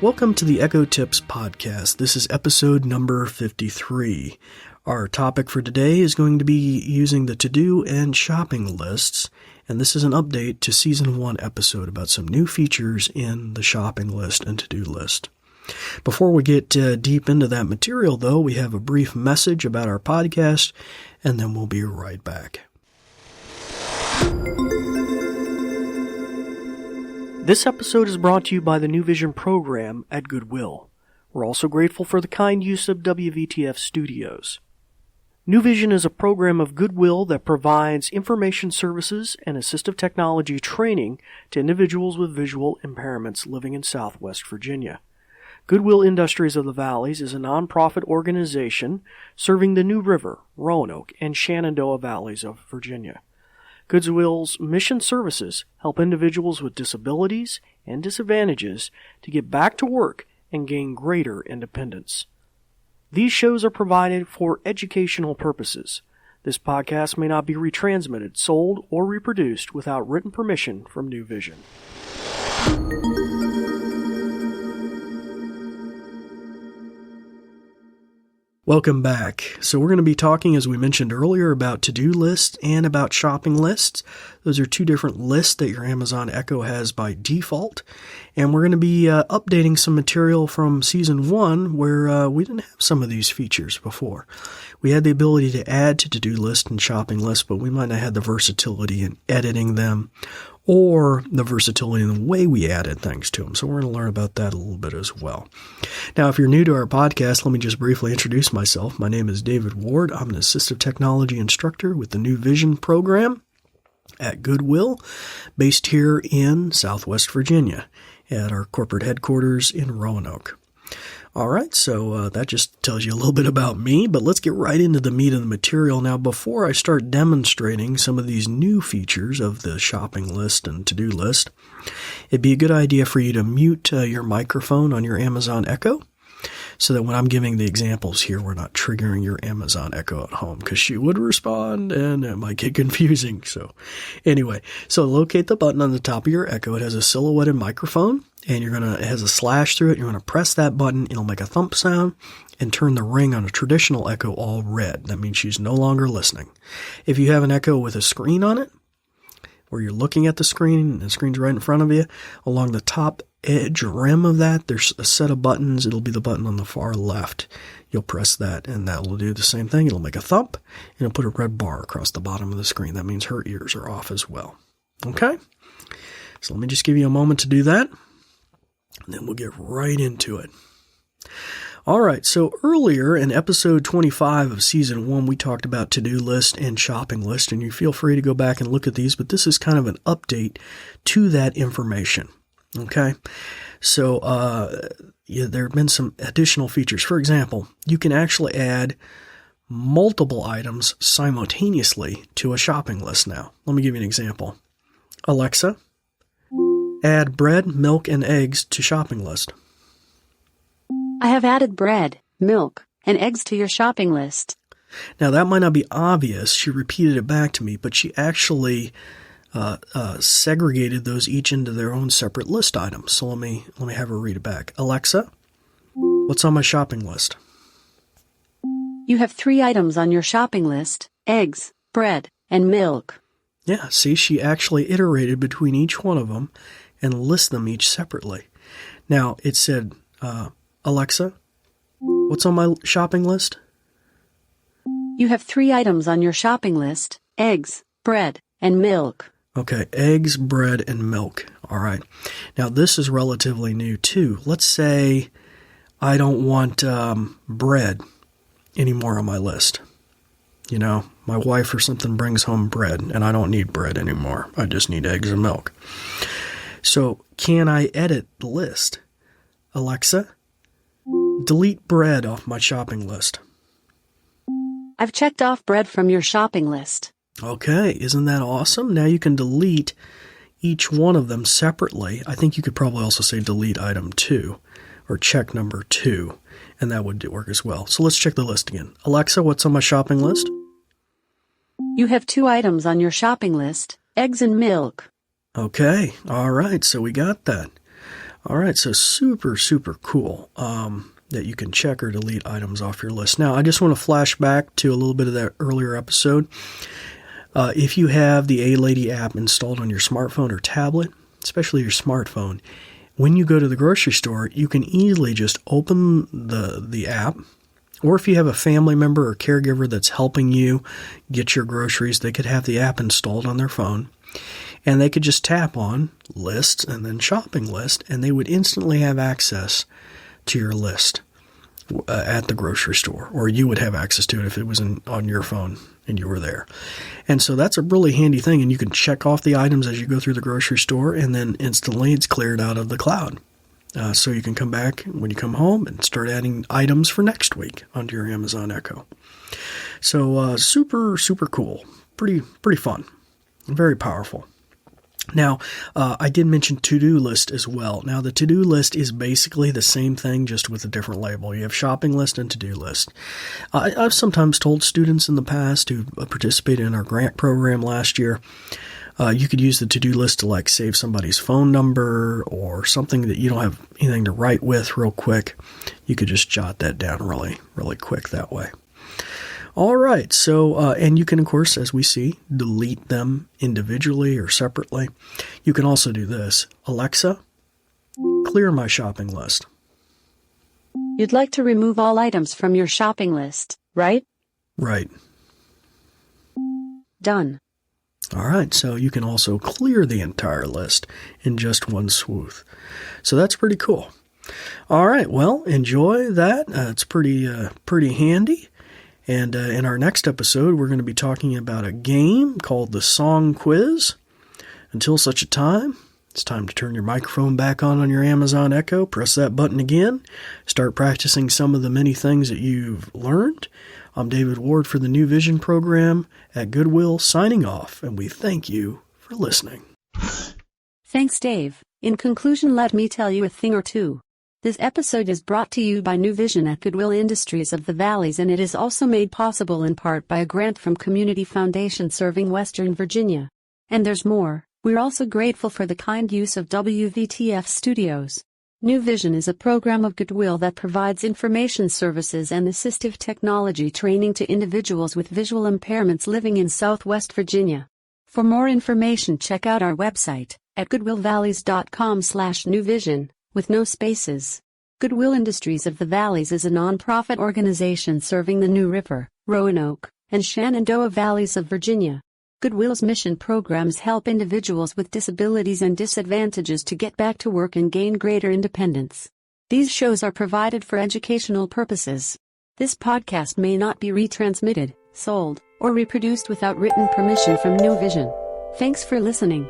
Welcome to the Echo Tips podcast. This is episode number 53. Our topic for today is going to be using the to-do and shopping lists, and this is an update to season 1 episode about some new features in the shopping list and to-do list. Before we get deep into that material, though, we have a brief message about our podcast, and then we'll be right back. This episode is brought to you by the New Vision program at Goodwill. We're also grateful for the kind use of WVTF Studios. New Vision is a program of Goodwill that provides information services and assistive technology training to individuals with visual impairments living in Southwest Virginia. Goodwill Industries of the Valleys is a nonprofit organization serving the New River, Roanoke, and Shenandoah Valleys of Virginia. Goodwill's mission services help individuals with disabilities and disadvantages to get back to work and gain greater independence. These shows are provided for educational purposes. This podcast may not be retransmitted, sold, or reproduced without written permission from New Vision. Welcome back. So we're going to be talking, as we mentioned earlier, about to-do lists and about shopping lists. Those are two different lists that your Amazon Echo has by default. And we're going to be updating some material from Season 1 where we didn't have some of these features before. We had the ability to add to to-do lists and shopping lists, but we might not have the versatility in editing them or the versatility in the way we added things to them. So we're going to learn about that a little bit as well. Now, if you're new to our podcast, let me just briefly introduce myself. My name is David Ward. I'm an assistive technology instructor with the New Vision program at Goodwill, based here in Southwest Virginia at our corporate headquarters in Roanoke. All right, so that just tells you a little bit about me, but let's get right into the meat of the material. Now, before I start demonstrating some of these new features of the shopping list and to-do list, it'd be a good idea for you to mute your microphone on your Amazon Echo so that when I'm giving the examples here, we're not triggering your Amazon Echo at home, because she would respond and it might get confusing. So anyway, so locate the button on the top of your Echo. It has a silhouetted microphone, and it has a slash through it. You're going to press that button. It'll make a thump sound and turn the ring on a traditional Echo all red. That means she's no longer listening. If you have an Echo with a screen on it, where you're looking at the screen and the screen's right in front of you, along the top edge rim of that, there's a set of buttons. It'll be the button on the far left. You'll press that, and that will do the same thing. It'll make a thump, and it'll put a red bar across the bottom of the screen. That means her ears are off as well. Okay? So let me just give you a moment to do that, and then we'll get right into it. All right, so earlier in episode 25 of season 1, we talked about to-do list and shopping list, and you feel free to go back and look at these, but this is kind of an update to that information. Okay, so there have been some additional features. For example, you can actually add multiple items simultaneously to a shopping list now. Let me give you an example. Alexa, add bread, milk, and eggs to shopping list. I have added bread, milk, and eggs to your shopping list. Now, that might not be obvious. She repeated it back to me, but she actually segregated those each into their own separate list items. So let me have her read it back. Alexa, what's on my shopping list? You have 3 items on your shopping list: eggs, bread, and milk. Yeah, see, she actually iterated between each one of them and listed them each separately. Now, it said, Alexa, what's on my shopping list? You have 3 items on your shopping list: eggs, bread, and milk. Okay, eggs, bread, and milk. All right. Now, this is relatively new, too. Let's say I don't want bread anymore on my list. You know, my wife or something brings home bread, and I don't need bread anymore. I just need eggs and milk. So, can I edit the list? Alexa, delete bread off my shopping list. I've checked off bread from your shopping list. Okay, isn't that awesome? Now you can delete each one of them separately. I think you could probably also say delete item 2 or check number 2, and that would work as well. So let's check the list again. Alexa, what's on my shopping list? You have 2 items on your shopping list: eggs and milk. Okay, all right, so we got that. All right, so super, super cool that you can check or delete items off your list. Now, I just want to flash back to a little bit of that earlier episode. If you have the A-Lady app installed on your smartphone or tablet, especially your smartphone, when you go to the grocery store, you can easily just open the app. Or if you have a family member or caregiver that's helping you get your groceries, they could have the app installed on their phone. And they could just tap on lists and then shopping list, and they would instantly have access to your list at the grocery store. Or you would have access to it if it was on your phone and you were there. And so that's a really handy thing, and you can check off the items as you go through the grocery store, and then instantly it's cleared out of the cloud. So you can come back when you come home and start adding items for next week onto your Amazon Echo. So super, super cool. Pretty fun. Very powerful. Now, I did mention to-do list as well. Now, the to-do list is basically the same thing, just with a different label. You have shopping list and to-do list. I've sometimes told students in the past who participated in our grant program last year, you could use the to-do list to like save somebody's phone number or something that you don't have anything to write with real quick. You could just jot that down really, really quick that way. All right, so, and you can, of course, as we see, delete them individually or separately. You can also do this. Alexa, clear my shopping list. You'd like to remove all items from your shopping list, right? Right. Done. All right, so you can also clear the entire list in just one swoop. So that's pretty cool. All right, well, enjoy that. It's pretty handy. And in our next episode, we're going to be talking about a game called the Song Quiz. Until such a time, it's time to turn your microphone back on your Amazon Echo, press that button again, start practicing some of the many things that you've learned. I'm David Ward for the New Vision program at Goodwill, signing off, and we thank you for listening. Thanks, Dave. In conclusion, let me tell you a thing or two. This episode is brought to you by New Vision at Goodwill Industries of the Valleys, and it is also made possible in part by a grant from Community Foundation serving Western Virginia. And there's more. We're also grateful for the kind use of WVTF Studios. New Vision is a program of Goodwill that provides information services and assistive technology training to individuals with visual impairments living in Southwest Virginia. For more information, check out our website at goodwillvalleys.com/newvision. with no spaces. Goodwill Industries of the Valleys is a nonprofit organization serving the New River, Roanoke, and Shenandoah Valleys of Virginia. Goodwill's mission programs help individuals with disabilities and disadvantages to get back to work and gain greater independence. These shows are provided for educational purposes. This podcast may not be retransmitted, sold, or reproduced without written permission from New Vision. Thanks for listening.